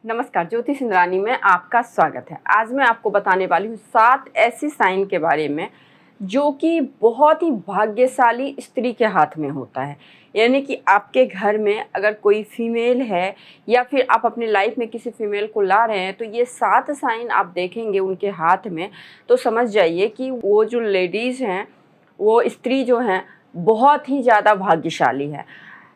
नमस्कार, ज्योति सिंधरानी में आपका स्वागत है। आज मैं आपको बताने वाली हूँ 7 ऐसी साइन के बारे में जो कि बहुत ही भाग्यशाली स्त्री के हाथ में होता है। यानी कि आपके घर में अगर कोई फीमेल है या फिर आप अपनी लाइफ में किसी फीमेल को ला रहे हैं तो ये 7 साइन आप देखेंगे उनके हाथ में तो समझ जाइए कि वो जो लेडीज़ हैं, वो स्त्री जो हैं, बहुत ही ज़्यादा भाग्यशाली है।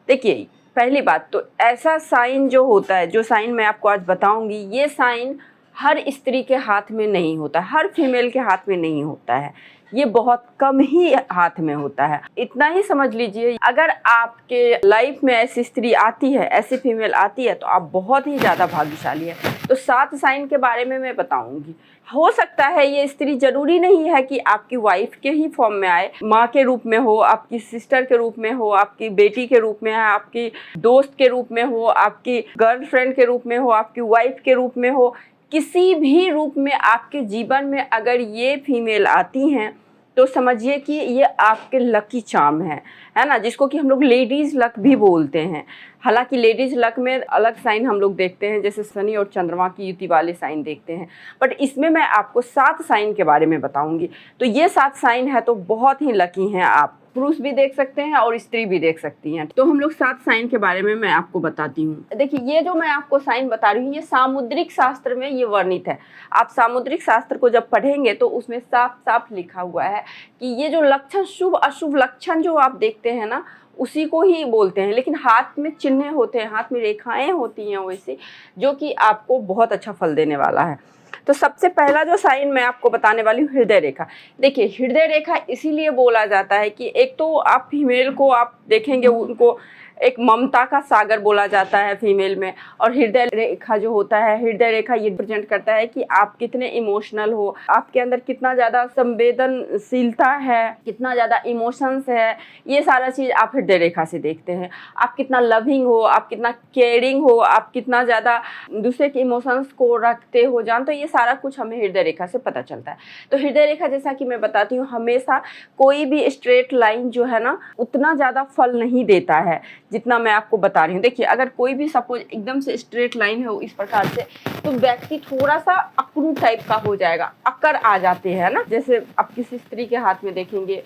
देखिए, पहली बात तो ऐसा साइन जो होता है, जो साइन मैं आपको आज बताऊंगी, ये साइन हर स्त्री के हाथ में नहीं होता, हर फीमेल के हाथ में नहीं होता है, ये बहुत कम ही हाथ में होता है। इतना ही समझ लीजिए, अगर आपके लाइफ में ऐसी स्त्री आती है, ऐसी फीमेल आती है तो आप बहुत ही ज़्यादा भाग्यशाली है। तो 7 साइन के बारे में मैं बताऊंगी। हो सकता है ये स्त्री जरूरी नहीं है कि आपकी वाइफ के ही फॉर्म में आए, माँ के रूप में हो, आपकी सिस्टर के रूप में हो, आपकी बेटी के रूप में है, आपकी दोस्त के रूप में हो, आपकी गर्लफ्रेंड के रूप में हो, आपकी वाइफ के रूप में हो, किसी भी रूप में आपके जीवन में अगर ये फीमेल आती हैं तो समझिए कि ये आपके लकी चार्म है ना, जिसको कि हम लोग लेडीज़ लक भी बोलते हैं। हालांकि लेडीज़ लक में अलग साइन हम लोग देखते हैं, जैसे शनि और चंद्रमा की युति वाले साइन देखते हैं, बट इसमें मैं आपको 7 साइन के बारे में बताऊंगी। तो ये 7 साइन है तो बहुत ही लकी हैं आप। पुरुष भी देख सकते हैं और स्त्री भी देख सकती हैं। तो हम लोग 7 साइन के बारे में मैं आपको बताती हूँ। देखिए, ये जो मैं आपको साइन बता रही हूँ, ये सामुद्रिक शास्त्र में ये वर्णित है। आप सामुद्रिक शास्त्र को जब पढ़ेंगे तो उसमें साफ साफ लिखा हुआ है कि ये जो लक्षण, शुभ अशुभ लक्षण जो आप देखते हैं ना, उसी को ही बोलते हैं। लेकिन हाथ में चिन्ह होते हैं, हाथ में रेखाएं होती हैं वैसी, जो कि आपको बहुत अच्छा फल देने वाला है। तो सबसे पहला जो साइन मैं आपको बताने वाली हूँ, हृदय रेखा। देखिए, हृदय रेखा इसीलिए बोला जाता है कि एक तो आप फीमेल को आप देखेंगे, उनको एक ममता का सागर बोला जाता है फीमेल में। और हृदय रेखा जो होता है, हृदय रेखा ये रिप्रेजेंट करता है कि आप कितने इमोशनल हो, आपके अंदर कितना ज़्यादा संवेदनशीलता है, कितना ज़्यादा इमोशंस है, ये सारा चीज़ आप हृदय रेखा से देखते हैं। आप कितना लविंग हो, आप कितना केयरिंग हो, आप कितना ज़्यादा दूसरे के इमोशंस को रखते हो जान, तो ये सारा कुछ हमें हृदय रेखा से पता चलता है। तो हृदय रेखा, जैसा कि मैं बताती हूँ, हमेशा कोई भी स्ट्रेट लाइन जो है ना, उतना ज़्यादा फल नहीं देता है जितना मैं आपको बता रही हूँ। देखिए, अगर कोई भी सपोज एकदम से स्ट्रेट लाइन है इस प्रकार से, तो व्यक्ति थोड़ा सा अकड़ू टाइप का हो जाएगा, अक्कर आ जाते हैं ना। जैसे आप किसी स्त्री के हाथ में देखेंगे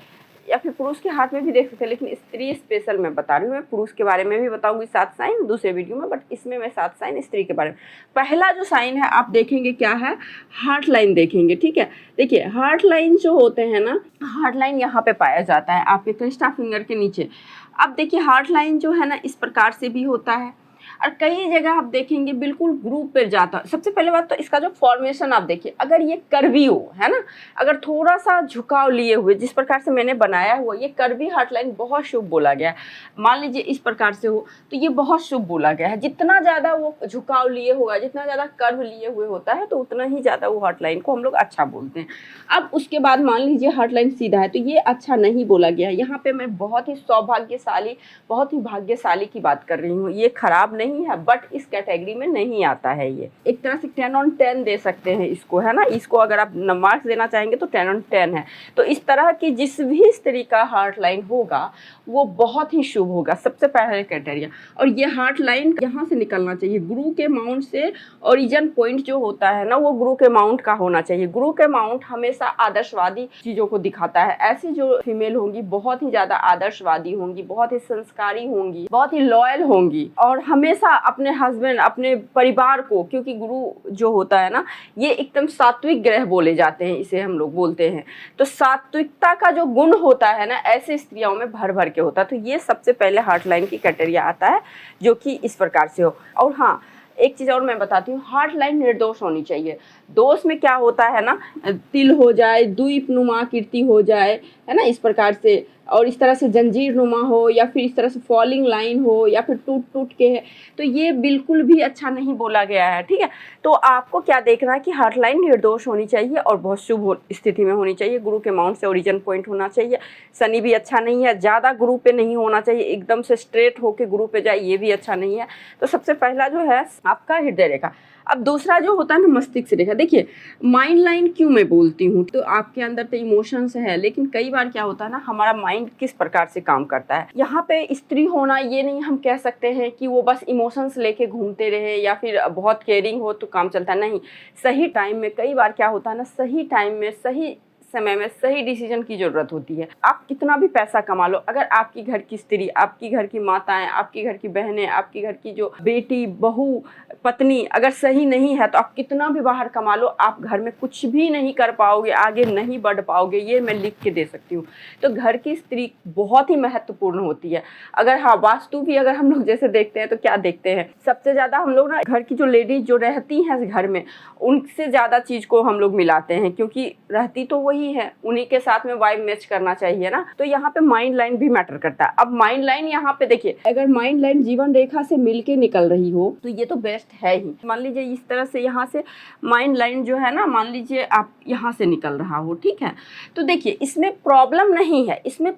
या फिर पुरुष के हाथ में भी देख सकते हैं, लेकिन स्त्री स्पेशल मैं बता रही हूँ। मैं पुरुष के बारे में भी बताऊंगी 7 साइन दूसरे वीडियो में, बट इसमें मैं 7 साइन स्त्री के बारे में। पहला जो साइन है आप देखेंगे क्या है, हार्ट लाइन देखेंगे। ठीक है, देखिए हार्ट लाइन जो होते हैं ना, हार्ट लाइन यहाँ पे पाया जाता है आपके क्रिस्टा फिंगर के नीचे। अब देखिए, हार्ट लाइन जो है ना, इस प्रकार से भी होता है और कई जगह आप देखेंगे बिल्कुल ग्रुप पे जाता है। सबसे पहले बात तो इसका जो फॉर्मेशन आप देखिए, अगर ये कर्वी हो, है ना, अगर थोड़ा सा झुकाव लिए हुए, जिस प्रकार से मैंने बनाया हुआ, ये कर्वी हार्ट लाइन बहुत शुभ बोला गया है। मान लीजिए इस प्रकार से हो तो ये बहुत शुभ बोला गया है। जितना ज़्यादा वो झुकाव लिए होगा, जितना ज़्यादा कर्व लिए हुए होता है, तो उतना ही ज़्यादा वो हार्ट लाइन को हम लोग अच्छा बोलते हैं। अब उसके बाद मान लीजिए हार्ट लाइन सीधा है तो ये अच्छा नहीं बोला गया है। यहाँ पे मैं बहुत ही सौभाग्यशाली, बहुत ही भाग्यशाली की बात कर रही हूँ। ये खराब नहीं है, बट इस कैटेगरी में नहीं आता है। ये एक तरह से 10 on 10 दे सकते हैं इसको, है ना। इसको अगर आप मार्क्स देना चाहेंगे तो 10 on 10 है। तो इस तरह की जिस भी स्त्री का हार्ट लाइन होगा वो बहुत ही शुभ होगा, सबसे पहले क्राइटेरिया। और ये हार्ट लाइन यहाँ से निकलना चाहिए, गुरु के माउंट से। ओरिजिन पॉइंट जो होता है ना, वो गुरु के माउंट का होना चाहिए। गुरु के माउंट हमेशा आदर्शवादी चीज़ों को दिखाता है। ऐसी जो फीमेल होंगी बहुत ही ज़्यादा आदर्शवादी होंगी, बहुत ही संस्कारी होंगी, बहुत ही लॉयल होंगी और हमेशा अपने हस्बैंड, अपने परिवार को, क्योंकि गुरु जो होता है ना, ये एकदम सात्विक ग्रह बोले जाते हैं, इसे हम लोग बोलते हैं। तो सात्विकता का जो गुण होता है ना, ऐसे स्त्रियों में भर भर के होता है। तो ये सबसे पहले हार्ट लाइन की क्राइटेरिया आता है, जो कि इस प्रकार से हो। और हाँ, एक चीज़ और मैं बताती हूँ, हार्ट लाइन निर्दोष होनी चाहिए। दोष में क्या होता है ना, तिल हो जाए, द्वीप नुमा कीर्ति हो जाए, है ना, इस प्रकार से, और इस तरह से जंजीर नुमा हो, या फिर इस तरह से फॉलिंग लाइन हो, या फिर टूट टूट के है, तो ये बिल्कुल भी अच्छा नहीं बोला गया है। ठीक है, तो आपको क्या देखना है कि हार्ट लाइन निर्दोष होनी चाहिए और बहुत शुभ स्थिति में होनी चाहिए। गुरु के माउंट से ओरिजिन पॉइंट होना चाहिए। शनि भी अच्छा नहीं है, ज़्यादा गुरु पे नहीं होना चाहिए, एकदम से स्ट्रेट होके गुरु पे जाए, ये भी अच्छा नहीं है। तो सबसे पहला जो है आपका हृदय रेखा। अब दूसरा जो होता है ना, मस्तिष्क रेखा। देखिए, माइंड लाइन क्यों मैं बोलती हूँ, तो आपके अंदर तो इमोशंस है, लेकिन कई बार क्या होता है ना, हमारा माइंड किस प्रकार से काम करता है। यहाँ पे स्त्री होना ये नहीं हम कह सकते हैं कि वो बस इमोशंस लेके घूमते रहे या फिर बहुत केयरिंग हो तो काम चलता, नहीं। सही टाइम में, कई बार क्या होता है ना, सही टाइम में सही समय में सही डिसीजन की ज़रूरत होती है। आप कितना भी पैसा कमा लो, अगर आपकी घर की स्त्री, आपकी घर की माताएं, आपकी घर की बहनें, आपकी घर की जो बेटी, बहू, पत्नी अगर सही नहीं है तो आप कितना भी बाहर कमा लो, आप घर में कुछ भी नहीं कर पाओगे, आगे नहीं बढ़ पाओगे, ये मैं लिख के दे सकती हूँ। तो घर की स्त्री बहुत ही महत्वपूर्ण होती है। अगर हाँ, वास्तु भी अगर हम लोग जैसे देखते हैं तो क्या देखते हैं, सबसे ज़्यादा हम लोग ना घर की जो लेडीज जो रहती हैं घर में, उनसे ज़्यादा चीज़ को हम लोग मिलाते हैं, क्योंकि रहती तो वही है, उन्हीं के साथ में वाइब मैच करना चाहिए ना। तो यहाँ पे माइंड लाइन भी मैटर करता है। अब माइंड लाइन यहाँ पे देखिए, अगर माइंड लाइन जीवन रेखा से मिलके निकल रही हो तो ये तो बेस्ट है ही। मान लीजिए इस तरह से यहाँ से माइंड लाइन जो है ना, मान लीजिए आप यहाँ से निकल रहा हो, ठीक है, तो देखिए इसमें प्रॉब्लम नहीं है। इसमें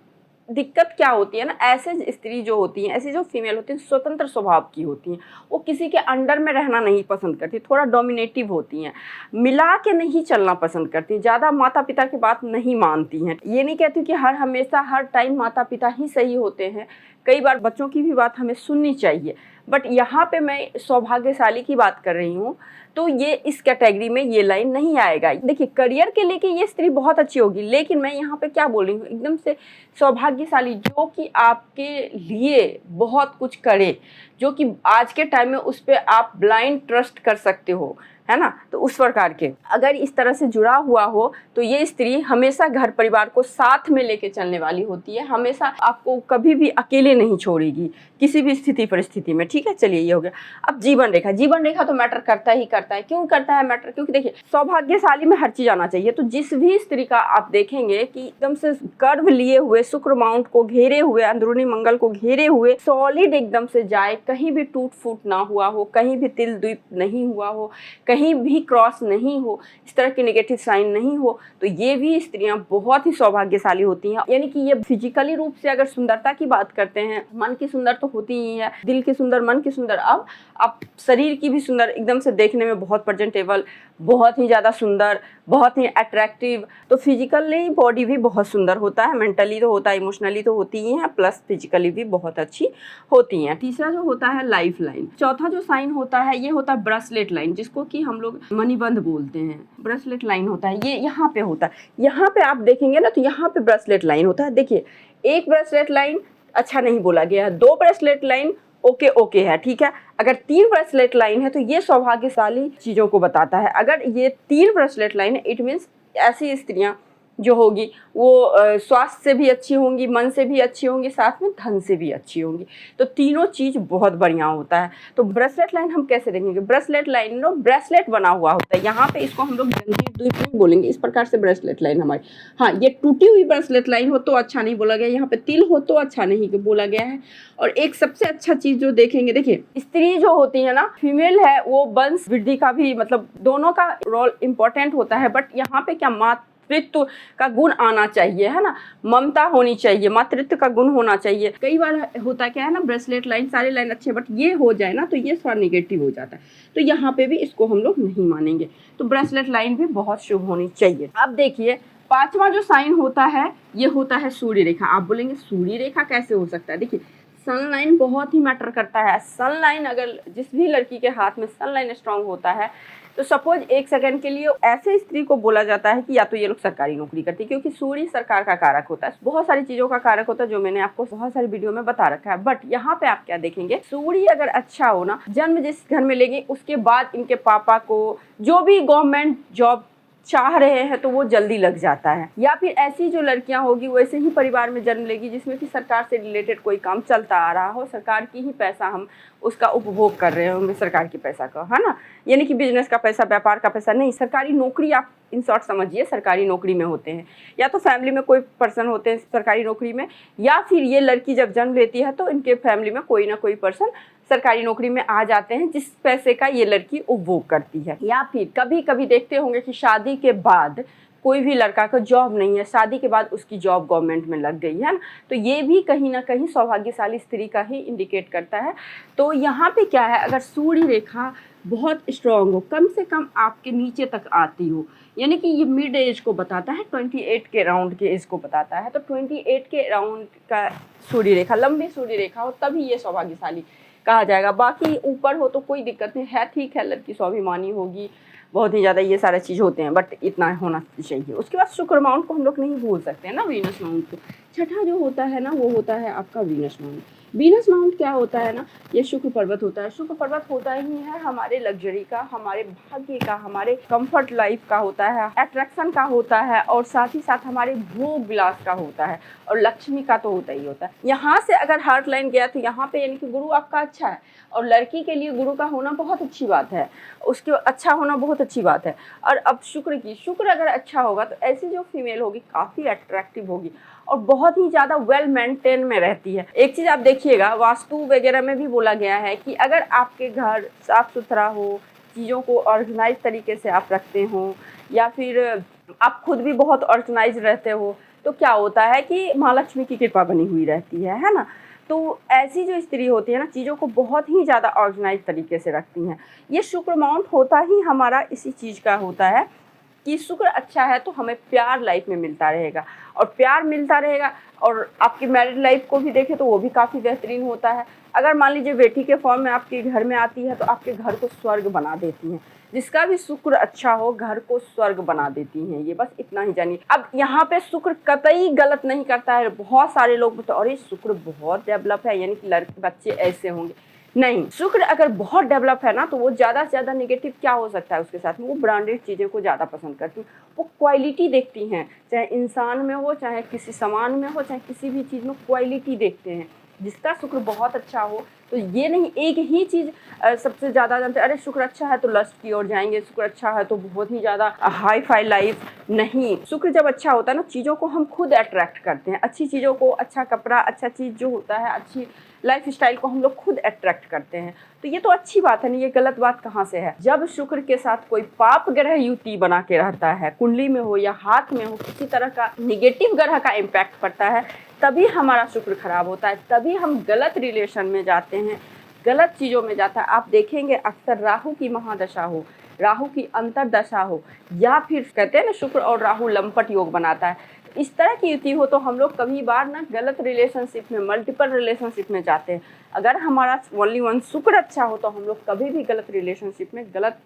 दिक्कत क्या होती है ना, ऐसे स्त्री जो होती हैं, ऐसी जो फीमेल होती हैं, स्वतंत्र स्वभाव की होती हैं, वो किसी के अंडर में रहना नहीं पसंद करती, थोड़ा डोमिनेटिव होती हैं, मिला के नहीं चलना पसंद करती, ज़्यादा माता पिता की बात नहीं मानती हैं। ये नहीं कहती कि हमेशा हर टाइम माता पिता ही सही होते हैं, कई बार बच्चों की भी बात हमें सुननी चाहिए। बट यहाँ पे मैं सौभाग्यशाली की बात कर रही हूँ, तो ये इस कैटेगरी में ये लाइन नहीं आएगा। देखिए करियर के लेके ये स्त्री बहुत अच्छी होगी, लेकिन मैं यहाँ पे क्या बोल रही हूँ, एकदम से सौभाग्यशाली, जो कि आपके लिए बहुत कुछ करे, जो कि आज के टाइम में उस पर आप ब्लाइंड ट्रस्ट कर सकते हो, है ना। तो उस प्रकार के अगर इस तरह से जुड़ा हुआ हो तो ये स्त्री हमेशा घर परिवार को साथ में लेके चलने वाली होती है, हमेशा आपको कभी भी अकेले नहीं छोड़ेगी किसी भी स्थिति परिस्थिति में, ठीक है। चलिए ये हो गया। अब जीवन रेखा, जीवन रेखा तो मैटर करता ही करता है। क्यों करता है मैटर? क्योंकि देखिए सौभाग्यशाली में हर चीज आना चाहिए। तो जिस भी स्त्री का आप देखेंगे कि एकदम से कर्व लिए हुए, शुक्र माउंट को घेरे हुए, अंदरूनी मंगल को घेरे हुए, सॉलिड एकदम से जाए, कहीं भी टूट फूट ना हुआ हो, कहीं भी तिल द्वीप नहीं हुआ हो, कहीं भी क्रॉस नहीं हो, इस तरह की नेगेटिव साइन नहीं हो, तो ये भी स्त्रियां बहुत ही सौभाग्यशाली होती हैं। यानी कि ये फिजिकली रूप से अगर सुंदरता की बात करते हैं, मन की सुंदर तो होती ही है, दिल की सुंदर, मन की सुंदर, अब शरीर की भी सुंदर, एकदम से देखने में बहुत प्रेजेंटेबल, बहुत ही ज़्यादा सुंदर, बहुत ही अट्रैक्टिव। तो फिजिकली बॉडी भी बहुत सुंदर होता है, मेंटली तो होता है, इमोशनली तो होती ही है, प्लस फिजिकली भी बहुत अच्छी होती हैं। तीसरा जो होता है लाइफ लाइन। चौथा जो साइन होता है ये होता है ब्रेसलेट लाइन, जिसको कि हम लोग मणिबंध बोलते हैं। ब्रेसलेट लाइन होता है, ये यहाँ पे होता है। यहाँ पे आप देखेंगे ना तो यहाँ पे ब्रेसलेट लाइन होता है। देखिए एक ब्रेसलेट लाइन अच्छा नहीं बोला गया है, 2 ब्रेसलेट लाइन ओके ओके है, ठीक है। अगर 3 ब्रेसलेट लाइन है तो ये सौभाग्यशाली चीज़ों को बताता है। अगर ये 3 ब्रेसलेट लाइन है, इट मीन्स ऐसी स्त्रियां जो होगी वो स्वास्थ्य से भी अच्छी होंगी, मन से भी अच्छी होंगी, साथ में धन से भी अच्छी होंगी। तो तीनों चीज़ बहुत बढ़िया होता है। तो ब्रेसलेट लाइन हम कैसे देखेंगे? ब्रेसलेट लाइन नो ब्रेसलेट बना हुआ होता है, यहाँ पे इसको हम लोग जंजीर द्वीप नहीं बोलेंगे, इस प्रकार से ब्रेसलेट लाइन हमारी। हाँ, ये टूटी हुई ब्रेसलेट लाइन हो तो अच्छा नहीं बोला गया, यहाँ पे तिल हो तो अच्छा नहीं बोला गया है। और एक सबसे अच्छा चीज़ जो देखेंगे, देखिए स्त्री जो होती है ना, फीमेल है, वो वंश वृद्धि का भी मतलब दोनों का रोल इम्पोर्टेंट होता है। बट यहाँ पे क्या मातृत्व का गुण आना चाहिए, है ना, ममता होनी चाहिए, मातृत्व का गुण होना चाहिए। कई बार होता क्या है ना, ब्रेसलेट लाइन सारे लाइन अच्छे, बट ये हो जाए ना तो ये थोड़ा निगेटिव हो जाता है, तो यहाँ पे भी इसको हम लोग नहीं मानेंगे। तो ब्रेसलेट लाइन भी बहुत शुभ होनी चाहिए। अब देखिए 5वां जो साइन होता है ये होता है सूर्य रेखा। आप बोलेंगे सूर्य रेखा कैसे हो सकता है? देखिए सनलाइन बहुत ही मैटर करता है। सनलाइन अगर जिस भी लड़की के हाथ में सनलाइन स्ट्रांग होता है तो सपोज 1 सेकंड के लिए ऐसे स्त्री को बोला जाता है कि या तो ये लोग सरकारी नौकरी करती है, क्योंकि सूर्य सरकार का कारक होता है, बहुत सारी चीज़ों का कारक होता है जो मैंने आपको बहुत सारी वीडियो में बता रखा है। बट यहाँ पे आप क्या देखेंगे, सूर्य अगर अच्छा हो ना, जन्म जिस घर में लेंगे उसके बाद इनके पापा को जो भी गवर्नमेंट जॉब चाह रहे हैं तो वो जल्दी लग जाता है। या फिर ऐसी जो लड़कियां होगी वो ऐसे ही परिवार में जन्म लेगी जिसमें कि सरकार से रिलेटेड कोई काम चलता आ रहा हो, सरकार की ही पैसा हम उसका उपभोग कर रहे होंगे, सरकार की पैसा का, है ना, यानी कि बिजनेस का पैसा, व्यापार का पैसा नहीं, सरकारी नौकरी आप इन शॉर्ट समझिए सरकारी नौकरी में होते हैं, या तो फैमिली में कोई पर्सन होते हैं सरकारी नौकरी में, या फिर ये लड़की जब जन्म लेती है तो इनके फैमिली में कोई ना कोई पर्सन सरकारी नौकरी में आ जाते हैं जिस पैसे का ये लड़की उपभोग करती है। या फिर कभी कभी देखते होंगे कि शादी के बाद कोई भी लड़का का जॉब नहीं है, शादी के बाद उसकी जॉब गवर्नमेंट में लग गई है ना, तो ये भी कहीं ना कहीं सौभाग्यशाली स्त्री का ही इंडिकेट करता है। तो यहाँ पे क्या है, अगर सूर्य रेखा बहुत स्ट्रांग हो, कम से कम आपके नीचे तक आती हो, यानी कि ये मिड एज को बताता है, 28 के राउंड के एज को बताता है। तो 28 के राउंड का सूर्य रेखा, लंबी सूर्य रेखा हो तभी ये सौभाग्यशाली कहा जाएगा। बाकी ऊपर हो तो कोई दिक्कत नहीं है, ठीक है, लड़की स्वाभिमानी होगी, बहुत ही ज़्यादा ये सारे चीज़ होते हैं, बट इतना होना चाहिए। उसके बाद शुक्र माउंट को हम लोग नहीं भूल सकते हैं ना, वीनस माउंट को। छठा जो होता है ना वो होता है आपका वीनस माउंट। वीनस माउंट क्या होता है ना, ये शुक्र पर्वत होता है। शुक्र पर्वत होता ही है हमारे लग्जरी का, हमारे भाग्य का, हमारे कंफर्ट लाइफ का होता है, अट्रैक्शन का होता है, और साथ ही साथ हमारे भोग विलास का होता है, और लक्ष्मी का तो होता ही होता है। यहाँ से अगर हार्ट लाइन गया तो यहाँ पे यानी कि गुरु आपका अच्छा है, और लड़की के लिए गुरु का होना बहुत अच्छी बात है, उसके अच्छा होना बहुत अच्छी बात है। और अब शुक्र अगर अच्छा होगा तो ऐसी जो फीमेल होगी काफ़ी अट्रैक्टिव होगी और बहुत ही ज़्यादा वेल मेंटेन में रहती है। एक चीज़ आप देखिएगा, वास्तु वगैरह में भी बोला गया है कि अगर आपके घर साफ सुथरा हो, चीज़ों को ऑर्गेनाइज तरीके से आप रखते हो, या फिर आप खुद भी बहुत ऑर्गेनाइज रहते हो, तो क्या होता है कि माँ लक्ष्मी की कृपा बनी हुई रहती है ना। तो ऐसी जो स्त्री होती है ना, चीज़ों को बहुत ही ज़्यादा ऑर्गेनाइज तरीके से रखती हैं। ये शुक्र माउंट होता ही हमारा इसी चीज़ का होता है कि शुक्र अच्छा है तो हमें प्यार लाइफ में मिलता रहेगा, और प्यार मिलता रहेगा। और आपकी मैरिड लाइफ को भी देखें तो वो भी काफ़ी बेहतरीन होता है। अगर मान लीजिए बेटी के फॉर्म में आपके घर में आती है तो आपके घर को स्वर्ग बना देती हैं। जिसका भी शुक्र अच्छा हो घर को स्वर्ग बना देती हैं, ये बस इतना ही जानिए। अब यहाँ पे शुक्र कतई गलत नहीं करता है। बहुत सारे लोग बोलते अरे शुक्र बहुत डेवलप है, यानी कि लड़के बच्चे ऐसे होंगे। नहीं, शुक्र अगर बहुत डेवलप है ना तो वो ज़्यादा से ज़्यादा नेगेटिव क्या हो सकता है उसके साथ में, वो ब्रांडेड चीज़ें को ज़्यादा पसंद करती हैं। वो क्वालिटी देखती हैं, चाहे इंसान में हो, चाहे किसी सामान में हो, चाहे किसी भी चीज़ में क्वालिटी देखते हैं। जिसका शुक्र बहुत अच्छा हो तो ये नहीं एक ही चीज़ सबसे ज़्यादा जानते हैं, अरे शुक्र अच्छा है तो लस्ट की ओर जाएंगे, शुक्र अच्छा है तो बहुत ही ज़्यादा हाई फाई लाइफ। नहीं, शुक्र जब अच्छा होता है ना, चीज़ों को हम खुद अट्रैक्ट करते हैं, अच्छी चीज़ों को, अच्छा कपड़ा, अच्छा चीज़ जो होता है, अच्छी लाइफ स्टाइल को हम लोग खुद अट्रैक्ट करते हैं। तो ये तो अच्छी बात है ना, ये गलत बात कहाँ से है। जब शुक्र के साथ कोई पाप ग्रह युति बना के रहता है, कुंडली में हो या हाथ में हो, किसी तरह का निगेटिव ग्रह का इम्पैक्ट पड़ता है, तभी हमारा शुक्र खराब होता है, तभी हम गलत रिलेशन में जाते हैं, गलत चीज़ों में जाता है। आप देखेंगे अक्सर राहु की महादशा हो, राहु की अंतरदशा हो, या फिर कहते हैं ना शुक्र और राहु लंपट योग बनाता है, इस तरह की युति हो तो हम लोग कभी बार ना गलत रिलेशनशिप में, मल्टीपल रिलेशनशिप में जाते हैं। अगर हमारा ओनली वन शुक्र अच्छा हो तो हम लोग कभी भी गलत रिलेशनशिप में, गलत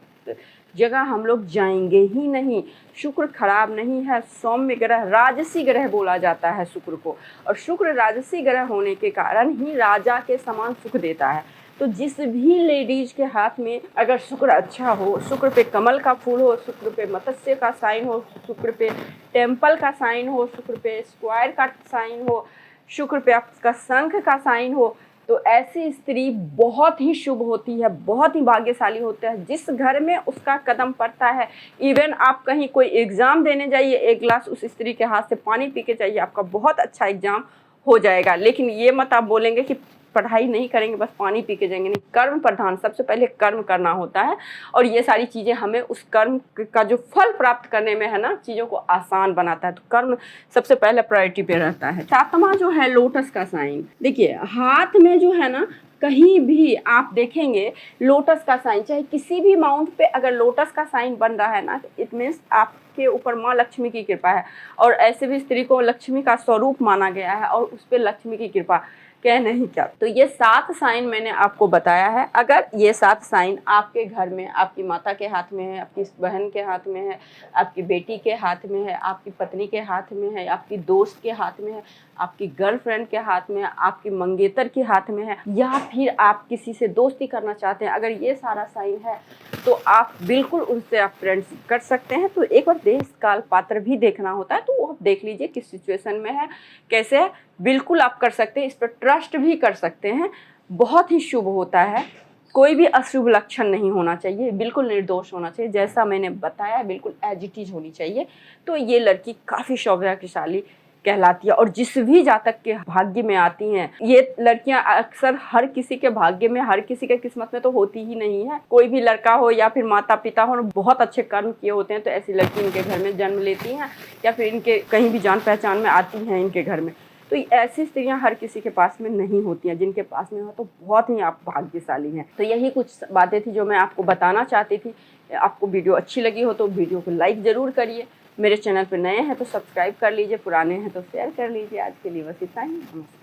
जगह हम लोग जाएंगे ही नहीं। शुक्र खराब नहीं है, सौम्य ग्रह, राजसी ग्रह बोला जाता है शुक्र को, और शुक्र राजसी ग्रह होने के कारण ही राजा के समान सुख देता है। तो जिस भी लेडीज के हाथ में अगर शुक्र अच्छा हो, शुक्र पे कमल का फूल हो, शुक्र पे मत्स्य का साइन हो, शुक्र पे टेम्पल का साइन हो, शुक्र पे स्क्वायर का साइन हो, शुक्र पे आपका शंख का साइन हो, तो ऐसी स्त्री बहुत ही शुभ होती है, बहुत ही भाग्यशाली होता है। जिस घर में उसका कदम पड़ता है, इवन आप कहीं कोई एग्ज़ाम देने जाइए, एक गिलास उस स्त्री के हाथ से पानी पी के जाइए, आपका बहुत अच्छा एग्ज़ाम हो जाएगा। लेकिन ये मत आप बोलेंगे कि पढ़ाई नहीं करेंगे बस पानी पी के जाएंगे, नहीं, कर्म प्रधान, सबसे पहले कर्म करना होता है, और ये सारी चीज़ें हमें उस कर्म का जो फल प्राप्त करने में है ना, चीज़ों को आसान बनाता है। तो कर्म सबसे पहले प्रायोरिटी पे रहता है। सातवां जो है लोटस का साइन, देखिए हाथ में जो है ना, कहीं भी आप देखेंगे लोटस का साइन, चाहे किसी भी माउंट पे अगर लोटस का साइन बन रहा है ना, तो इट मीन्स आपके ऊपर माँ लक्ष्मी की कृपा है, और ऐसे भी स्त्री को लक्ष्मी का स्वरूप माना गया है, और उस पर लक्ष्मी की कृपा कह नहीं क्या। तो ये 7 साइन मैंने आपको बताया है। अगर ये 7 साइन आपके घर में, आपकी माता के हाथ में है, आपकी बहन के हाथ में है, आपकी बेटी के हाथ में है, आपकी पत्नी के हाथ में है, आपकी दोस्त के हाथ में है, आपकी गर्लफ्रेंड के हाथ में है, आपकी मंगेतर के हाथ में है, या फिर आप किसी से दोस्ती करना चाहते हैं, अगर ये सारा साइन है तो आप बिल्कुल उनसे आप फ्रेंड्स कर सकते हैं। तो एक बार देश काल पात्र भी देखना होता है, तो वो आप देख लीजिए किस सिचुएशन में है, कैसे है, बिल्कुल आप कर सकते हैं, इस पर ट्रस्ट भी कर सकते हैं। बहुत ही शुभ होता है, कोई भी अशुभ लक्षण नहीं होना चाहिए, बिल्कुल निर्दोष होना चाहिए, जैसा मैंने बताया बिल्कुल एज इट इज होनी चाहिए। तो ये लड़की काफ़ी सौभाग्यशाली कहलाती है, और जिस भी जातक के भाग्य में आती हैं ये लड़कियां, अक्सर हर किसी के भाग्य में, हर किसी के किस्मत में तो होती ही नहीं है। कोई भी लड़का हो या फिर माता पिता हो, बहुत अच्छे कर्म किए होते हैं तो ऐसी लड़की इनके घर में जन्म लेती हैं, या फिर इनके कहीं भी जान पहचान में आती हैं इनके घर में। तो ऐसी स्त्रियां हर किसी के पास में नहीं होती हैं, जिनके पास में हो तो बहुत ही आप भाग्यशाली हैं। तो यही कुछ बातें थी जो मैं आपको बताना चाहती थी। आपको वीडियो अच्छी लगी हो तो वीडियो को लाइक ज़रूर करिए। मेरे चैनल पर नए हैं तो सब्सक्राइब कर लीजिए, पुराने हैं तो शेयर कर लीजिए। आज के लिए बस इतना ही। नमस्कार।